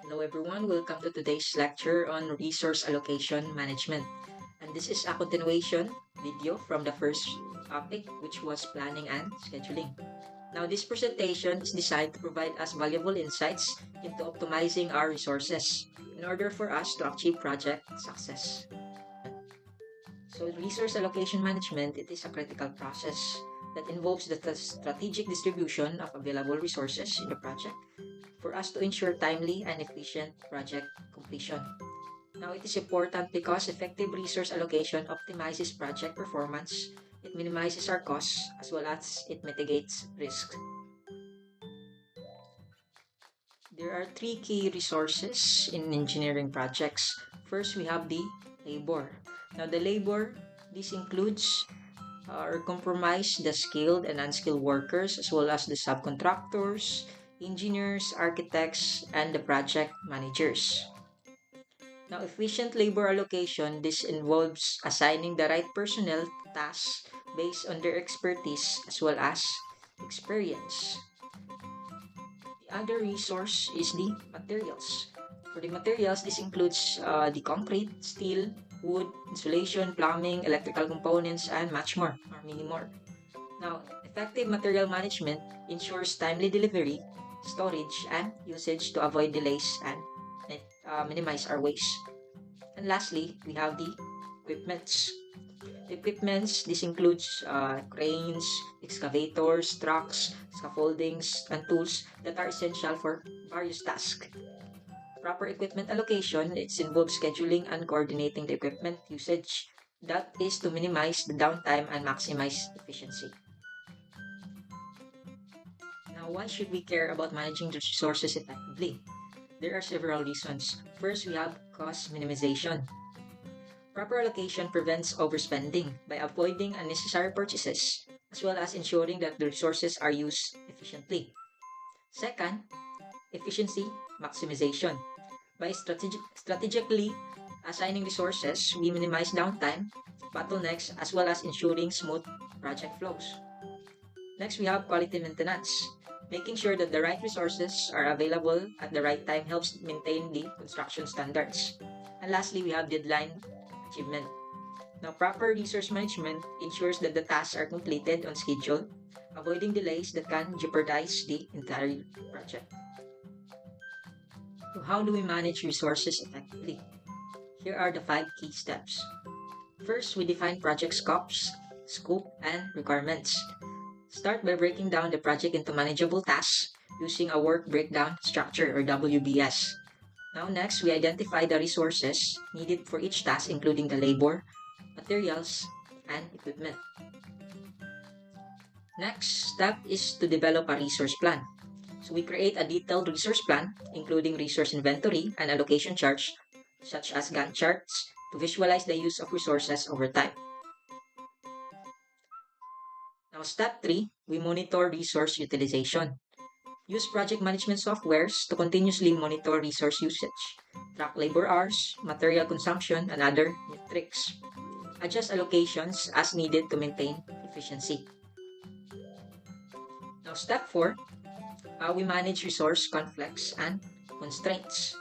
Hello everyone, welcome to today's lecture on resource allocation management. And this is a continuation video from the first topic, which was planning and scheduling. Now this presentation is designed to provide us valuable insights into optimizing our resources in order for us to achieve project success. So resource allocation management, it is a critical process that involves the strategic distribution of available resources in the project for us to ensure timely and efficient project completion. Now, it is important because effective resource allocation optimizes project performance, it minimizes our costs, as well as it mitigates risk. There are three key resources in engineering projects. First, we have the labor. Now, the labor, this includes or compromise the skilled and unskilled workers as well as the subcontractors, engineers, architects, and the project managers. Now, efficient labor allocation, this involves assigning the right personnel to tasks based on their expertise as well as experience. The other resource is the materials. For the materials, this includes the concrete, steel, wood, insulation, plumbing, electrical components, and much more, or many more. Now, effective material management ensures timely delivery, storage, and usage to avoid delays and minimize our waste. And lastly, we have the equipments. The equipments, this includes cranes, excavators, trucks, scaffoldings, and tools that are essential for various tasks. Proper equipment allocation, it involves scheduling and coordinating the equipment usage. That is to minimize the downtime and maximize efficiency. Now, why should we care about managing the resources effectively? There are several reasons. First, we have cost minimization. Proper allocation prevents overspending by avoiding unnecessary purchases, as well as ensuring that the resources are used efficiently. Second, efficiency maximization. By strategically assigning resources, we minimize downtime, bottlenecks, as well as ensuring smooth project flows. Next, we have quality maintenance. Making sure that the right resources are available at the right time helps maintain the construction standards. And lastly, we have deadline achievement. Now, proper resource management ensures that the tasks are completed on schedule, avoiding delays that can jeopardize the entire project. So how do we manage resources effectively? Here are the 5 key steps. First, we define project scopes, scope, and requirements. Start by breaking down the project into manageable tasks using a work breakdown structure or WBS. Now next, we identify the resources needed for each task including the labor, materials, and equipment. Next step is to develop a resource plan. So we create a detailed resource plan including resource inventory and allocation charts such as Gantt charts to visualize the use of resources over time. Now, step 3, we monitor resource utilization. Use project management softwares to continuously monitor resource usage, track labor hours, material consumption, and other metrics. Adjust allocations as needed to maintain efficiency. Now, step 4, we manage resource conflicts and constraints.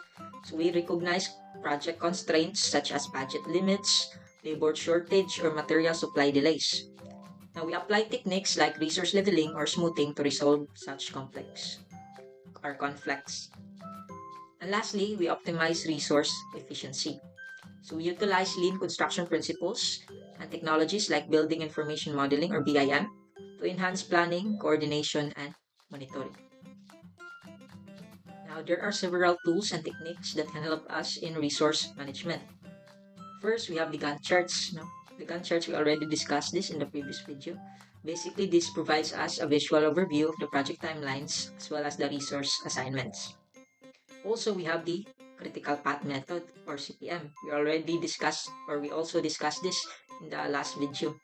So we recognize project constraints such as budget limits, labor shortage, or material supply delays. Now, we apply techniques like resource leveling or smoothing to resolve such conflicts. And lastly, we optimize resource efficiency. So we utilize lean construction principles and technologies like building information modeling or BIM to enhance planning, coordination, and monitoring. Now, there are several tools and techniques that can help us in resource management. First, we have the Gantt charts. The Gantt charts, we already discussed this in the previous video. Basically, this provides us a visual overview of the project timelines as well as the resource assignments. Also, we have the critical path method or CPM. We also discussed this in the last video.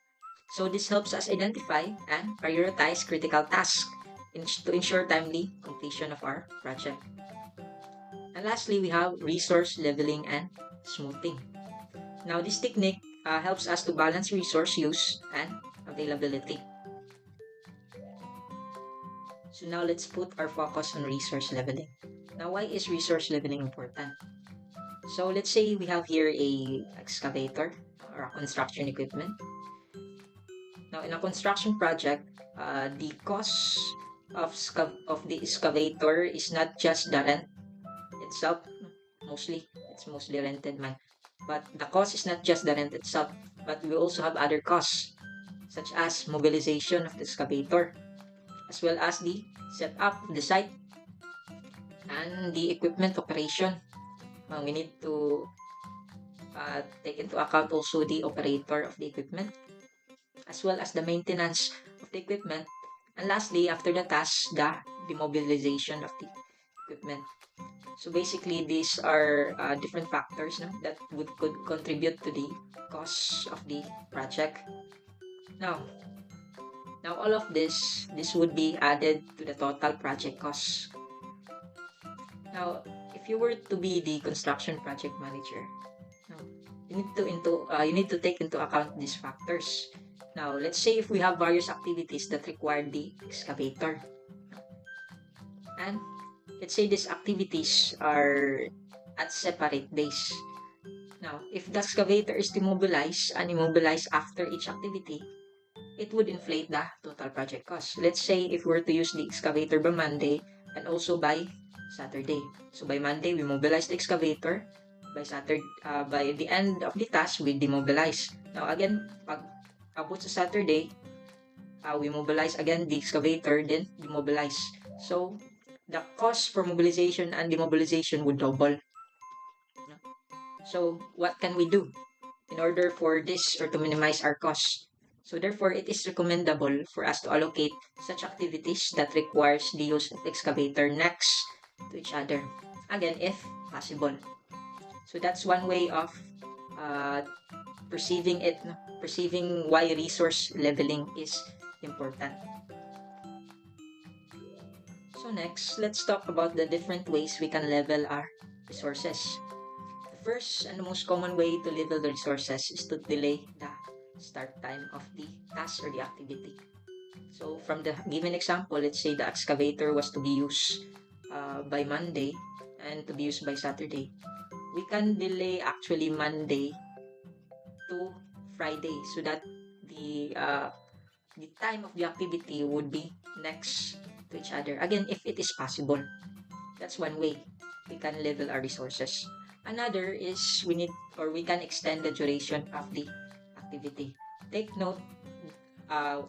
So this helps us identify and prioritize critical tasks to ensure timely completion of our project. And lastly, we have resource leveling and smoothing. Now, this technique helps us to balance resource use and availability. So now let's put our focus on resource leveling. Now, why is resource leveling important? So let's say we have here a excavator or a construction equipment. Now, in a construction project, the cost of the excavator is not just the rent itself. Mostly, it's mostly rented, man. But the cost is not just the rent itself, but we also have other costs, such as mobilization of the excavator, as well as the setup of the site and the equipment operation. We need to take into account also the operator of the equipment, as well as the maintenance of the equipment, and lastly, after the task, the demobilization of the equipment. So basically, these are different factors, no, that could contribute to the cost of the project. Now, all of this would be added to the total project cost. Now, if you were to be the construction project manager, you need to take into account these factors. Now, let's say if we have various activities that require the excavator, and let's say these activities are at separate days. Now, if the excavator is demobilized and immobilized after each activity, it would inflate the total project cost. Let's say if we were to use the excavator by Monday and also by Saturday. So by Monday, we mobilize the excavator. By Saturday, by the end of the task, we demobilize. Now again, pag abot sa Saturday, we mobilize again the excavator, then demobilize. So the cost for mobilization and demobilization would double. So what can we do in order for this or to minimize our costs? So therefore, it is recommendable for us to allocate such activities that requires the use of excavator next to each other. Again, if possible. So that's one way of perceiving why resource leveling is important. So next, let's talk about the different ways we can level our resources. The first and the most common way to level the resources is to delay the start time of the task or the activity. So from the given example, let's say the excavator was to be used by Monday and to be used by Saturday. We can delay actually Monday to Friday so that the time of the activity would be next to each other. Again, if it is possible. That's one way we can level our resources. Another is we can extend the duration of the activity. Take note,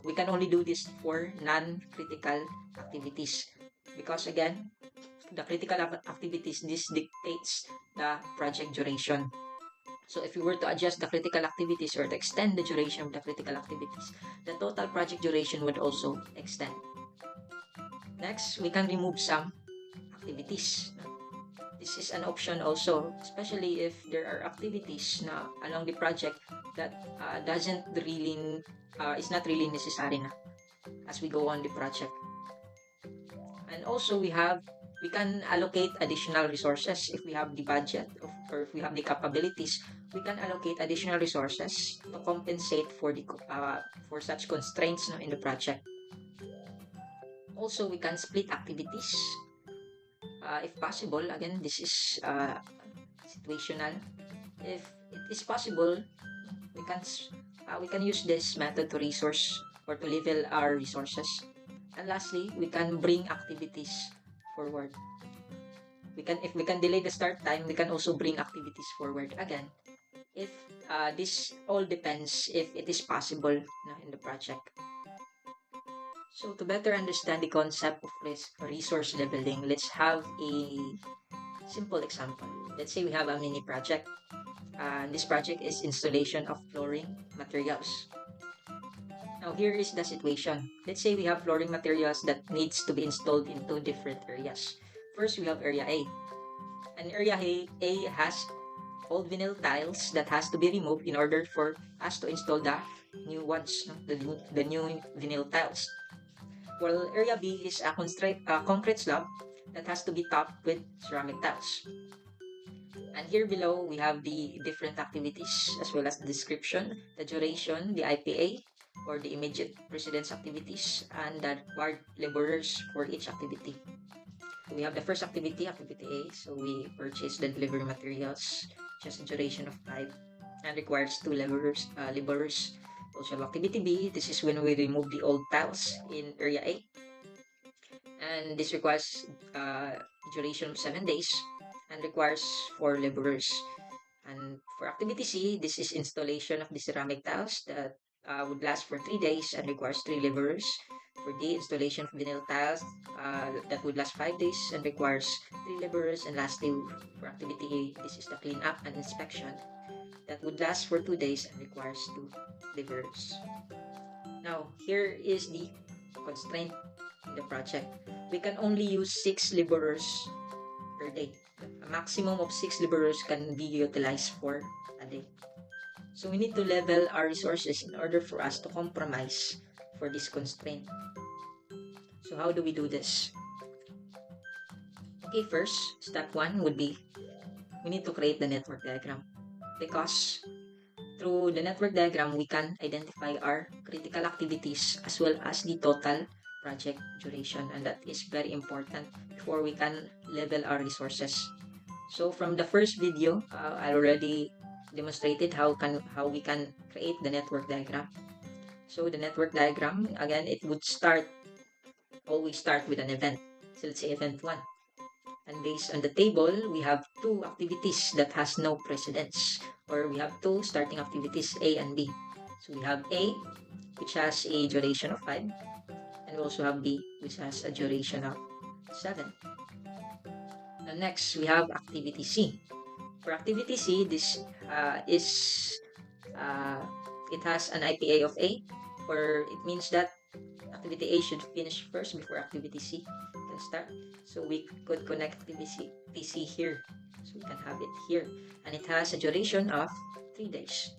we can only do this for non-critical activities because again, the critical activities, this dictates the project duration. So if you were to adjust the critical activities or to extend the duration of the critical activities, the total project duration would also extend. Next, we can remove some activities. This is an option also, especially if there are activities na along the project that is not really necessary na as we go on the project. And also we can allocate additional resources if we have the budget or if we have the capabilities. We can allocate additional resources to compensate for the for such constraints in the project. Also, we can split activities if possible. Again, this is situational. If it is possible, we can use this method to resource or to level our resources. And lastly, we can bring activities forward. If we can delay the start time, we can also bring activities forward. Again, if this all depends if it is possible in the project. So to better understand the concept of resource leveling, let's have a simple example. Let's say we have a mini project. This project is installation of flooring materials. Now here is the situation. Let's say we have flooring materials that needs to be installed in two different areas. First, we have area A. And area A has old vinyl tiles that has to be removed in order for us to install the new ones, the new vinyl tiles. While area B is a concrete slab that has to be topped with ceramic tiles. And here below, we have the different activities as well as the description, the duration, the IPA, or the immediate precedence activities, and the required laborers for each activity. We have the first activity, activity A. So we purchase the delivery materials, just a duration of 5 and requires 2 laborers. Also have activity B. This is when we remove the old tiles in area A. And this requires duration of 7 days and requires 4 laborers. And for activity C, this is installation of the ceramic tiles that would last for 3 days and requires 3 laborers. For D, installation of vinyl tiles that would last 5 days and requires 3 laborers. And lastly, for activity A, this is the cleanup and inspection that would last for 2 days and requires 2 laborers. Now, here is the constraint in the project. We can only use 6 laborers per day. A maximum of 6 laborers can be utilized for a day. So we need to level our resources in order for us to compromise for this constraint. So how do we do this? Okay, first, step 1 would be we need to create the network diagram, because through the network diagram, we can identify our critical activities as well as the total project duration, and that is very important before we can level our resources. So from the first video, I already demonstrated how we can create the network diagram. So the network diagram, again, it would always start with an event. So let's say event 1. And based on the table, we have 2 activities that has no precedence, or we have 2 starting activities, A and B. So we have A, which has a duration of 5, and we also have B, which has a duration of 7. And next, we have activity C. For activity C, this it has an IPA of A, or it means that activity A should finish first before activity C can start. So we could connect activity C here. So we can have it here. And it has a duration of 3 days.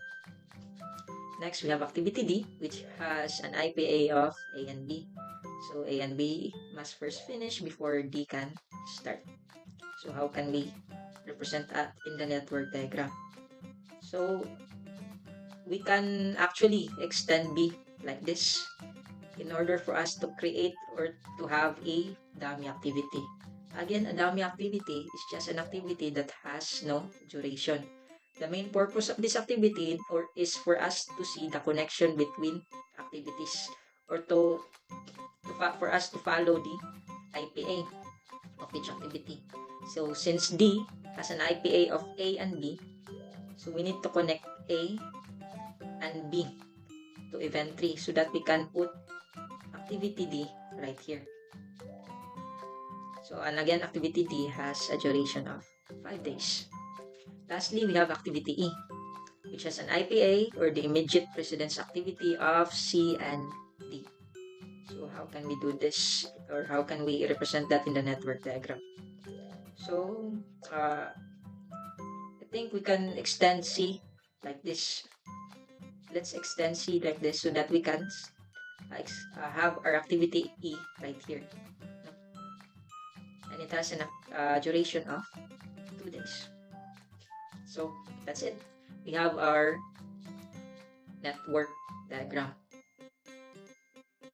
Next, we have activity D, which has an IPA of A and B. So A and B must first finish before D can start. So how can we represent that in the network diagram? So we can actually extend B like this in order for us to create or to have a dummy activity. Again, a dummy activity is just an activity that has no duration. The main purpose of this activity is for us to see the connection between activities, or for us to follow the IPA of each activity. So since D has an IPA of A and B, so we need to connect A and B to event 3 so that we can put activity D right here. So, and again, activity D has a duration of 5 days. Lastly, we have activity E, which has an IPA, or the immediate precedence activity, of C and D. So how can we do this, or how can we represent that in the network diagram? So I think we can extend C like this. Let's extend C like this so that we can have our activity E right here. And it has a duration of 2 days. So that's it. We have our network diagram.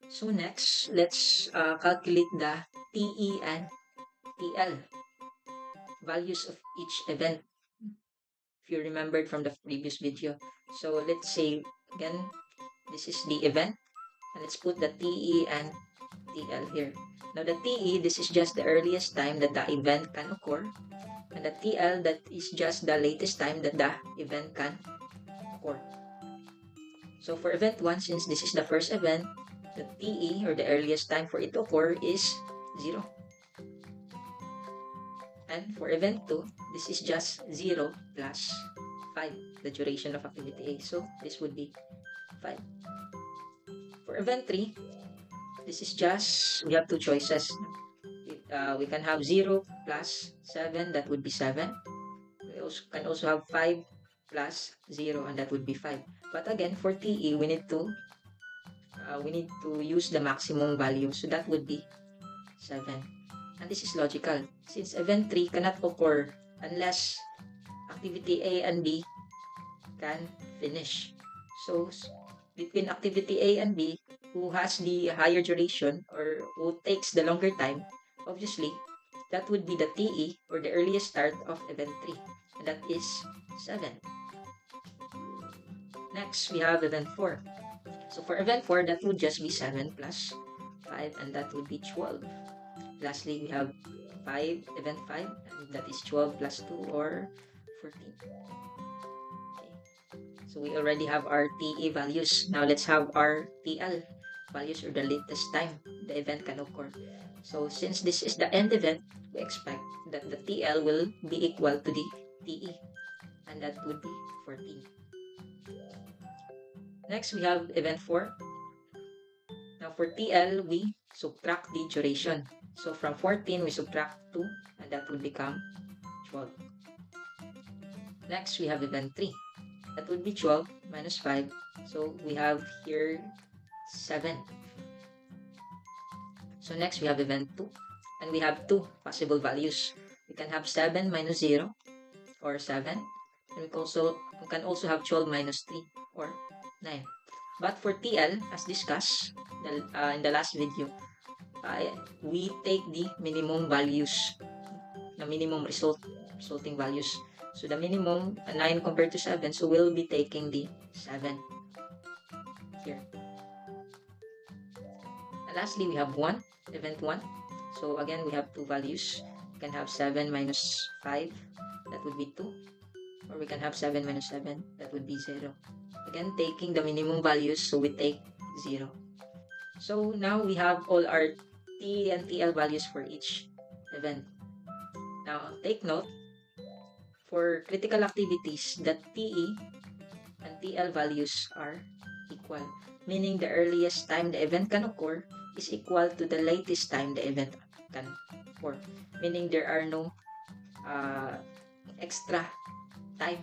So next, let's calculate the TE and TL values of each event, if you remembered from the previous video. So let's say, again, this is the event, and let's put the TE and TL here. Now the TE, this is just the earliest time that the event can occur, and the TL, that is just the latest time that the event can occur. So for event 1, since this is the first event, the TE, or the earliest time for it to occur, is 0. And for event 2, this is just 0 plus 5, the duration of activity A. So this would be 5. For event 3, this is just, we have 2 choices. We can have 0 plus 7, that would be 7. We can also have 5 plus 0, and that would be 5. But again, for TE, we need to use the maximum value, so that would be 7. And this is logical, since event 3 cannot occur unless activity A and B can finish. So between activity A and B, who has the higher duration, or who takes the longer time, obviously that would be the TE, or the earliest start of event 3, and that is 7. Next, we have event 4. So for event 4, that would just be 7 plus 5, and that would be 12. Lastly, we have event 5, and that is 12 plus 2, or 14. Okay. So we already have our TE values. Now let's have our TL values, or the latest time the event can occur. So since this is the end event, we expect that the TL will be equal to the TE, and that would be 14. Next, we have event 4. Now for TL, we subtract the duration. So from 14, we subtract 2, and that would become 12. Next, we have event 3. That would be 12 minus 5. So we have here 7. So next, we have event 2. And we have 2 possible values. We can have 7 minus 0, or 7. And we can also have 12 minus 3, or 9. But for TL, as discussed in the last video, we take the minimum values, the minimum resulting values. So the minimum 9 compared to 7, so we'll be taking the 7 here. And lastly, we have event 1. So again, we have 2 values. We can have 7 minus 5, that would be 2. Or we can have 7 minus 7, that would be 0. Again, taking the minimum values, so we take 0. So now we have all our T and TL values for each event. Now, take note, for critical activities, the TE and TL values are equal, meaning the earliest time the event can occur is equal to the latest time the event can occur, meaning there are no extra time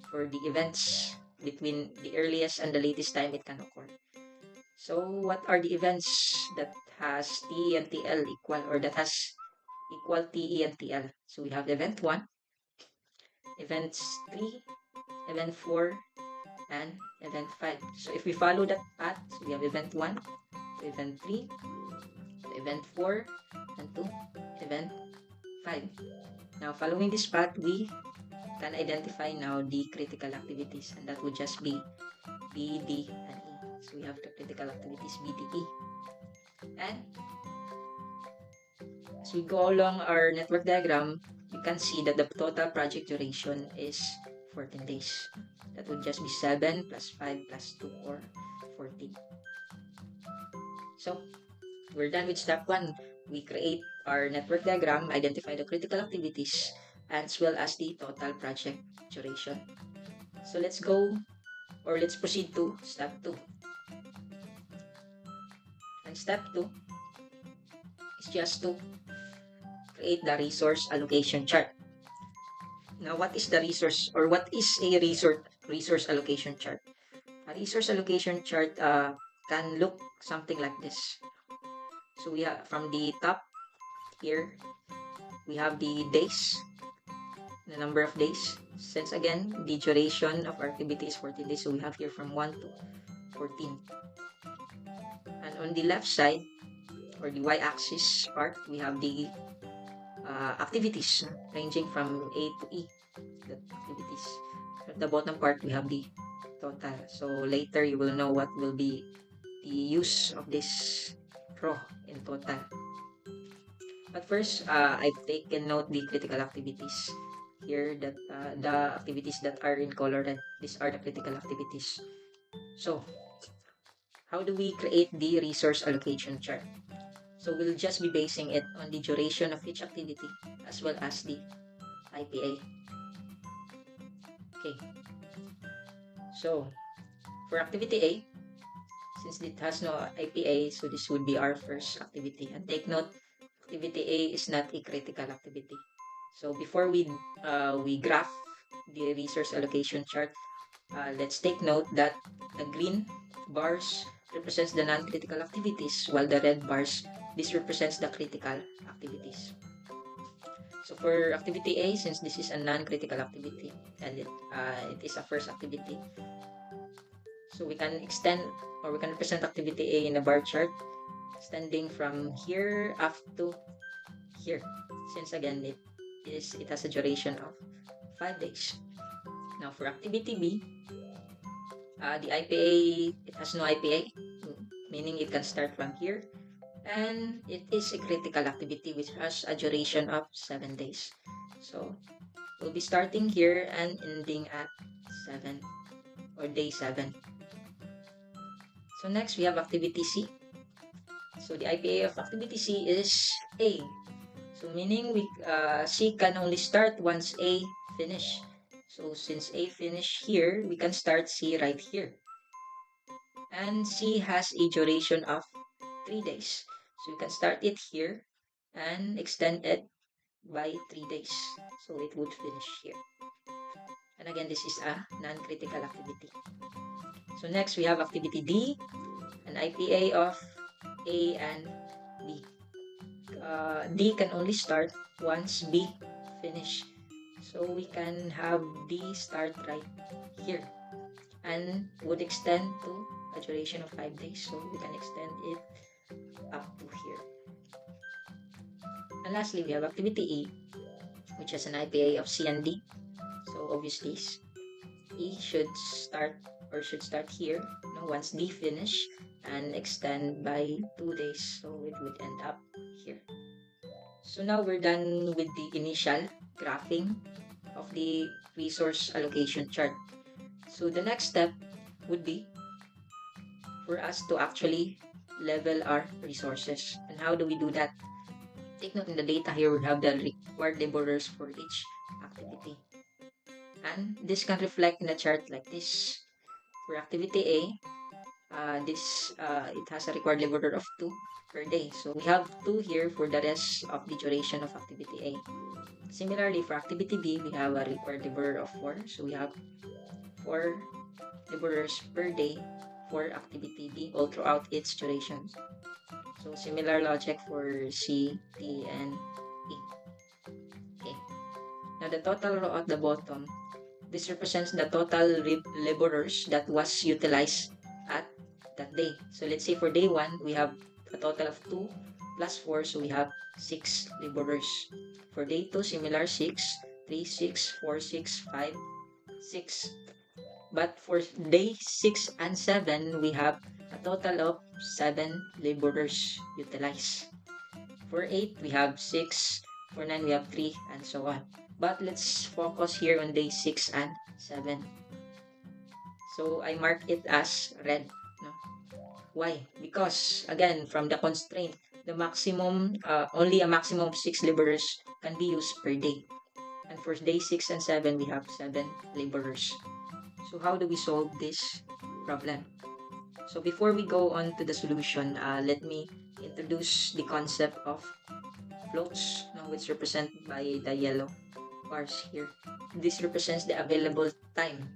for the events between the earliest and the latest time it can occur. So what are the events that has TE and TL equal, or that has equal TE and TL? So we have event 1, event 3, event 4, and event 5. So if we follow that path, so we have event 1, event 3, event 4, and to event 5. Now following this path, we can identify now the critical activities, and that would just be B, D, and E. So we have the critical activities B, D, E. And as we go along our network diagram, you can see that the total project duration is 14 days. That would just be 7 plus 5 plus 2, or 14. So we're done with step 1. We create our network diagram, identify the critical activities, as well as the total project duration. So let's proceed to step 2. And step 2 is just to create the resource allocation chart. Now, what is a resource allocation chart? A resource allocation chart can look something like this. So we have, from the top here, we have the days, the number of days. Since again, the duration of our activity is 14 days, so we have here from 1 to 14. And on the left side, or the y-axis part, we have the activities ranging from A to E, the activities. At the bottom part, we have the total. So later, you will know what will be the use of this row in total. But first, I've taken note the critical activities here, that the activities that are in color red, these are the critical activities. So how do we create the resource allocation chart? So we'll just be basing it on the duration of each activity as well as the IPA. Okay. So for activity A, since it has no IPA, so this would be our first activity. And take note, activity A is not a critical activity. So before we graph the resource allocation chart, let's take note that the green bars represents the non-critical activities, while the red bars, this represents the critical activities. So for activity A, since this is a non-critical activity and it is a first activity, so we can extend, or we can represent activity A in a bar chart extending from here up to here. since again it has a duration of 5 days. Now for activity B, the IPA, it has no IPA, meaning it can start from here, and it is a critical activity which has a duration of 7 days. So we'll be starting here and ending at 7 or day 7. So next we have activity C. So the IPA of activity C is A. So meaning C can only start once A finish. So since A finish here, we can start C right here. And C has a duration of 3 days. So we can start it here and extend it by 3 days. So it would finish here. And again, this is a non-critical activity. So next we have activity D, an IPA of A and B. D can only start once B finish. So we can have D start right here and would extend to a duration of 5 days. So we can extend it up to here. And lastly, we have activity E, which has an IPA of C and D. So obviously, E should start here once D finish and extend by 2 days. So it would end up here. So now we're done with the initial graphing of the resource allocation chart. So the next step would be for us to actually level our resources. And how do we do that? Take note in the data here, we have the required laborers for each activity. And this can reflect in a chart like this. For activity A, it has a required laborer of 2 per day. So we have 2 here for the rest of the duration of activity A. Similarly, for activity B, we have a required laborer of 4. So we have 4 laborers per day for activity B all throughout its duration. So similar logic for C, D, and E. Okay. Now the total row at the bottom, this represents the total laborers that was utilized at that day. So let's say for day 1, we have a total of 2 plus 4, so we have 6 laborers. For day 2, similar 6, 3, 6, 4, 6, 5, 6. But for day 6 and 7, we have a total of 7 laborers utilized. For 8, we have 6. For 9, we have 3, and so on. But let's focus here on day 6 and 7. So I mark it as red. No? Why? Because, again, from the constraint, the maximum, only a maximum of 6 laborers can be used per day. And for day 6 and 7, we have 7 laborers. So how do we solve this problem? So before we go on to the solution, let me introduce the concept of floats, which represented by the yellow bars here. This represents the available time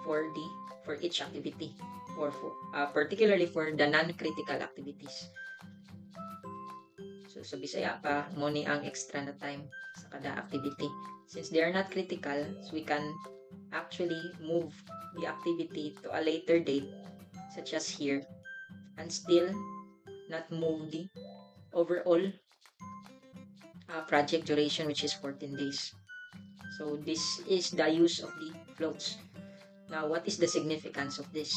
for each activity, or particularly for the non-critical activities. So sa Bisaya pa, mo ni ang extra na time sa kada activity. Since they are not critical, so we can actually move the activity to a later date, such as here, and still not move the overall project duration, which is 14 days. So this is the use of the floats. Now, what is the significance of this?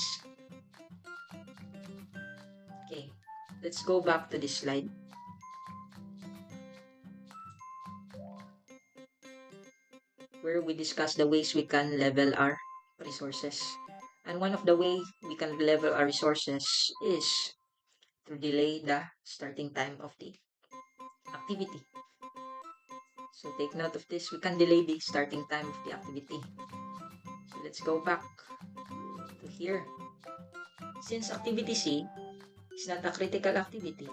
Okay, let's go back to this slide. Where we discuss the ways we can level our resources. And one of the ways we can level our resources is to delay the starting time of the activity. So take note of this. We can delay the starting time of the activity. So let's go back to here. Since activity C is not a critical activity,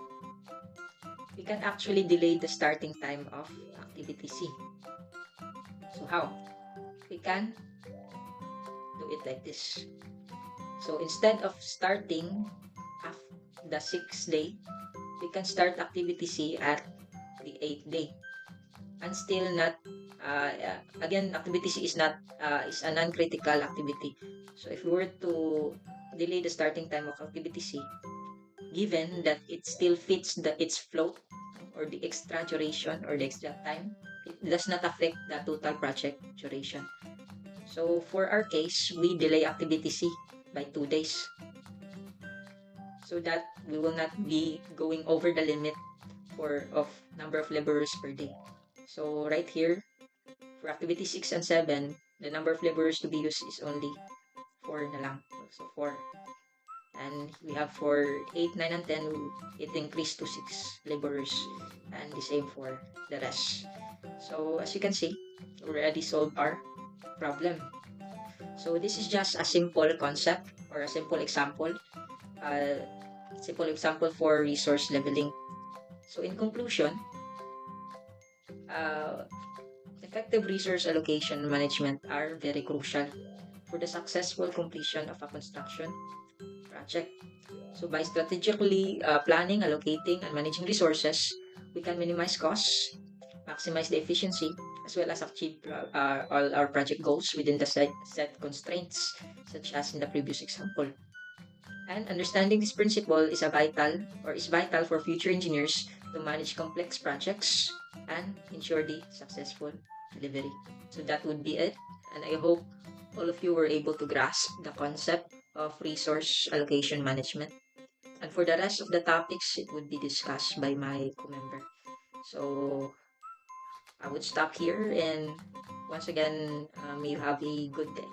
we can actually delay the starting time of activity C. So how? We can do it like this. So instead of starting the 6th day, we can start activity C at the 8th day. And still not, again, activity C is a non-critical activity. So if we were to delay the starting time of activity C, given that it still fits its float or the extra duration or the extra time, it does not affect the total project duration. So for our case, we delay activity C by 2 days so that we will not be going over the limit of number of laborers per day. So right here, for activity 6 and 7, the number of laborers to be used is only 4 na lang. So 4. And we have for 8, 9, and 10, it increased to 6 laborers. And the same for the rest. So as you can see, we already solved our problem. So this is just a simple concept or a simple example. Simple example for resource leveling. So in conclusion, uh, effective resource allocation management are very crucial for the successful completion of a construction project. So by strategically planning, allocating, and managing resources, we can minimize costs, maximize the efficiency, as well as achieve all our project goals within the set constraints, such as in the previous example. And understanding this principle is vital for future engineers to manage complex projects and ensure the successful delivery. So that would be it. And I hope all of you were able to grasp the concept of resource allocation management. And for the rest of the topics, it would be discussed by my co-member. So I would stop here, and once again, may you have a good day.